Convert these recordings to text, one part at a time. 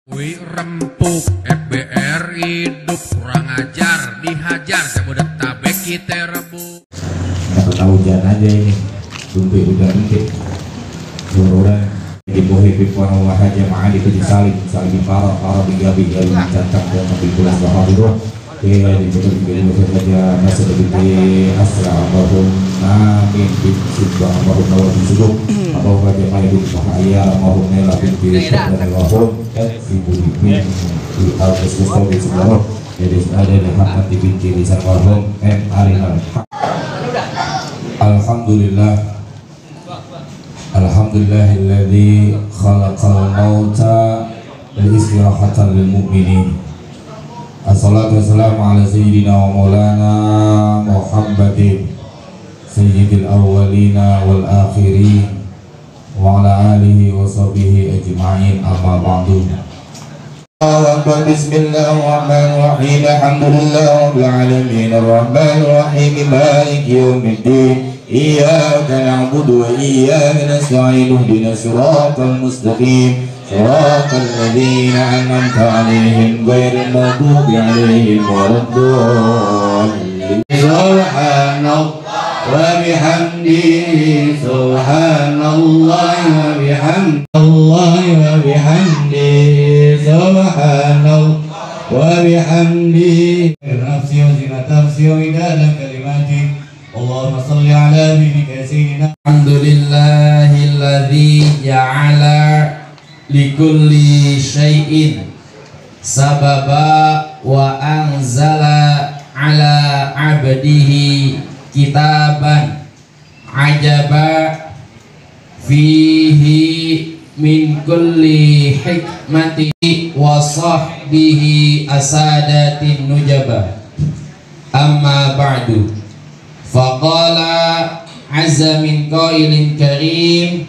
Wih rempuk FBR hidup kurang ajar dihajar sebudak tabek kita rebuk. Nggak hujan aja ini, tunggu hujan dikit. Orang di bohepik warna wahajah ma'adi kejisalin salin para bigabi gabi cancang dan memikulas bahwa itu ya dibutuhkan saja masa lebih asra Allahum amin bismillah Allahum nawati subuh Allahum wajah ma'idu bahaya Allahum nela binti syaitan Allahum ibu di al-Qasmus di sebelah jadi ada di hakati binti lisan Allahum alinal Alhamdulillahilladzi khalaqal mauta wal istirahatan lil mu'minin. Assalatu wassalamu ala sayyidina wa maulana Muhammadin sayyidil awwalina wal akhirin wa ala alihi wa sahbihi ajma'in, amma ba'du. Bismillahirrahmanirrahim. Alhamdulillahirabbil alamin arrahmanir rahim maliki yaumiddin. Iyyaka na'budu wa iyyaka nasta'in ihdinas siratal mustaqim siratal ladzina an'amta 'alaihim ghairil maghdubi 'alaihim waladdallin. Subhanallah wa bihamdihi subhanallahi wa bihamdihi subhanallah wa bihamdihi nafsi wa zinatafsi wa idada kalimati Allahumma salli ala nabiyyika sayyidina. Alhamdulillahilladzi ja'ala likulli syai'in sababa wa anzala ala abdihi kitaban ajaba fihi min kulli hikmati wa sahbihi asadatin nujaba. Amma ba'du, faqala azza min qailin karim,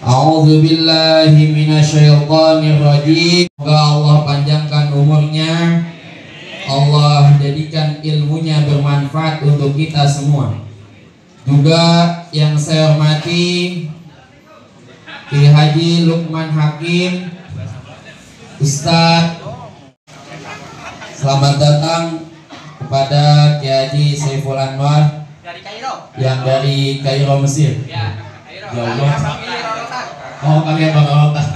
a'udzu billahi minasyaitonir rajim. Semoga Allah panjangkan umurnya, Allah jadikan ilmunya bermanfaat untuk kita semua. Juga yang saya hormati Kiai Haji Lukman Hakim, Ustadz, selamat datang kepada Kiai Haji Saiful Anwar dari Kairo, yang dari Kairo Mesir. Ya, Kairo. Ya Allah. Oh, kalian Rorotan.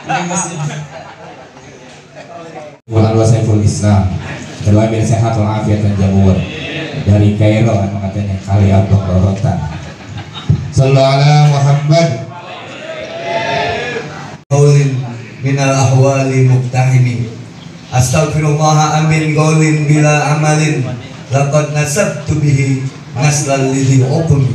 Ini Mesir. Anwar Saiful Islam, doain sehat walafiat dan jamur dari Kairo, kan katanya kali abang Rorotan. Sallallahu ala Muhammad. Qaulin minal ahwali muqtahimi. Astaghfirullah amin qaulin bila amalin. Laqad nasabtu bihi naslal lidhi uqmi.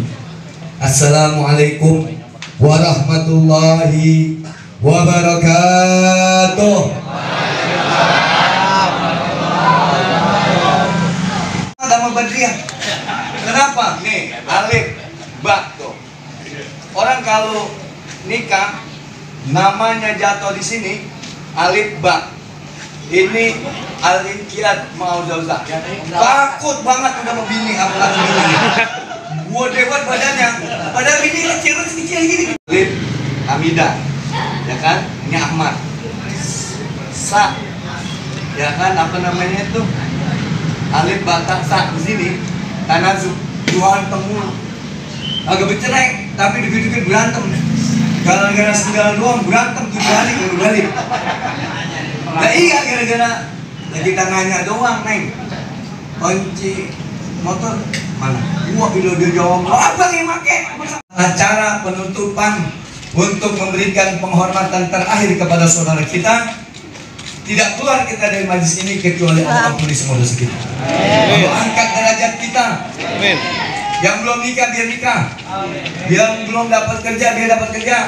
Assalamualaikum warahmatullahi wabarakatuh. Agama Badriyah. Kenapa? Nih, alif ba tuh. Orang kalau nikah namanya jatuh di sini alif ba. Ini al-inqiyad mau zauzah. Takut banget udah mau bini apalagi bini. Gua debat badannya. Padahal bini kecil gini. Alif Hamidah. Ya kan? Ini Ahmad. Sa. Ya kan apa namanya itu? Alif ba sa di sini. Tanazuk. Jualan temul. Agak bercerai tapi dikit-dikit berantem. Gara-gara segala doang berantem 7 hari baru balik. Nah iya gara-gara lagi tangannya doang neng. Kunci motor mana? Gua bila dia jawab apa yang make? Acara penutupan untuk memberikan penghormatan terakhir kepada saudara kita. Tidak keluar kita dari majlis ini kecuali Allah ampuni semua dosa kita. Allah angkat derajat kita. Amin. Yang belum nikah biar nikah. Yang belum dapat kerja biar dapat kerja.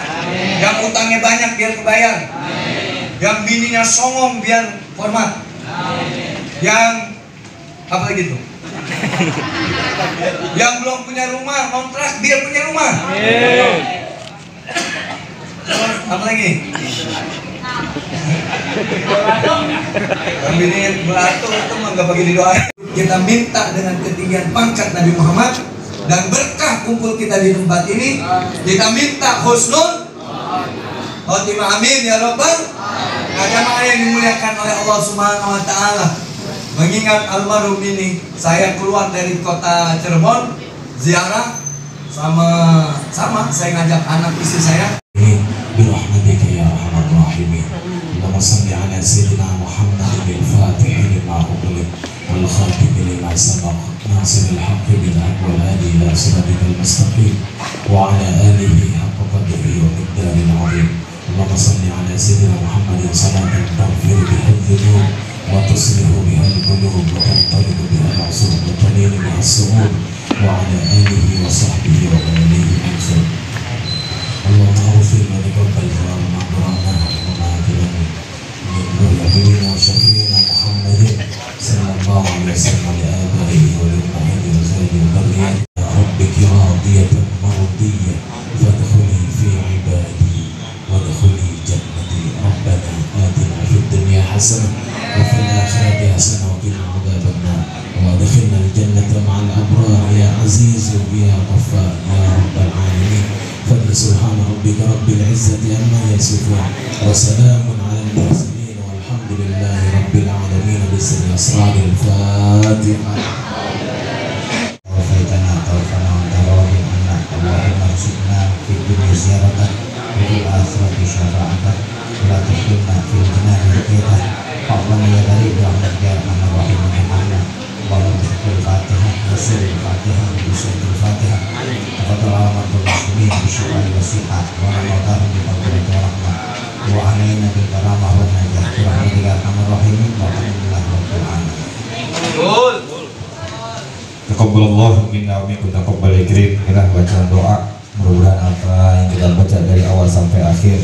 Yang utangnya banyak biar kebayar. Yang bininya songong biar hormat. Yang apa lagi tuh? Yang belum punya rumah kontrak biar punya rumah. Apa lagi? Yang bininya beratur itu mah gak bagi didoain. Kita minta dengan ketinggian pangkat Nabi Muhammad dan berkah kumpul kita di tempat ini, kita minta husnul khotimah, amin ya rabbal Nah, jamaah yang dimuliakan oleh Allah Subhanahu wa taala, mengingat almarhum ini, saya keluar dari kota Cirebon ziarah sama saya ngajak anak istri saya. برحمتك يا ارحم الراحمين اللهم صل على سيدنا محمد الفاتح لما أغلق والخاتم لما سبق ناصر الحق بالحق والهادي الى صراطك المستقيم وعلى اله حق قدره ومقداره العظيم اللهم صل على سيدنا محمد صلاة تغفر بها الذنوب وتصلح بها القلوب وتنطلق بها العصور وتلين بها الصعود وعلى اله وصحبه ومن اليه منصور اللهم اغفر وتقبل اللهم اقرأنا وما اكرمنا من نبينا وشفينا محمد صلى الله عليه وسلم لآبائه ولأمهاته وزوجه وذريته يا ربك راضية مرضية فادخلي في عبادي وادخلي جنتي ربنا آتنا في الدنيا حسنة وفي الآخرة حسنة وقنا عذاب النار وادخلنا الجنة مع الأبرار يا عزيز يا غفار يا رب العالمين فسبحان ربك رب العزة عما يصفون وسلام على المرسلين والحمد لله رب العالمين بسر أسرار الفاتحة. وفيتنا توفنا وتراهم أن اللهم ارزقنا في الدنيا زيارة وفي الآخرة شفاعة ولا تحرمنا في الجنان رقيقة فاغفر يا بريء برحمتك يا أرحم الراحمين عنا اللهم اشكر الفاتحة وسر الفاتحة بسورة الفاتحة وقدر مرضى المسلمين بالشفاء والصحة ونموتهم بفضلك ورحمة وعلينا بالكرامة والنجاح برحمتك يا أرحم الراحمين والحمد لله رب العالمين. Taqabbalallahu minna wa minkum taqabbal kirim. Inilah bacaan doa, mudah-mudahan apa yang kita baca dari awal sampai akhir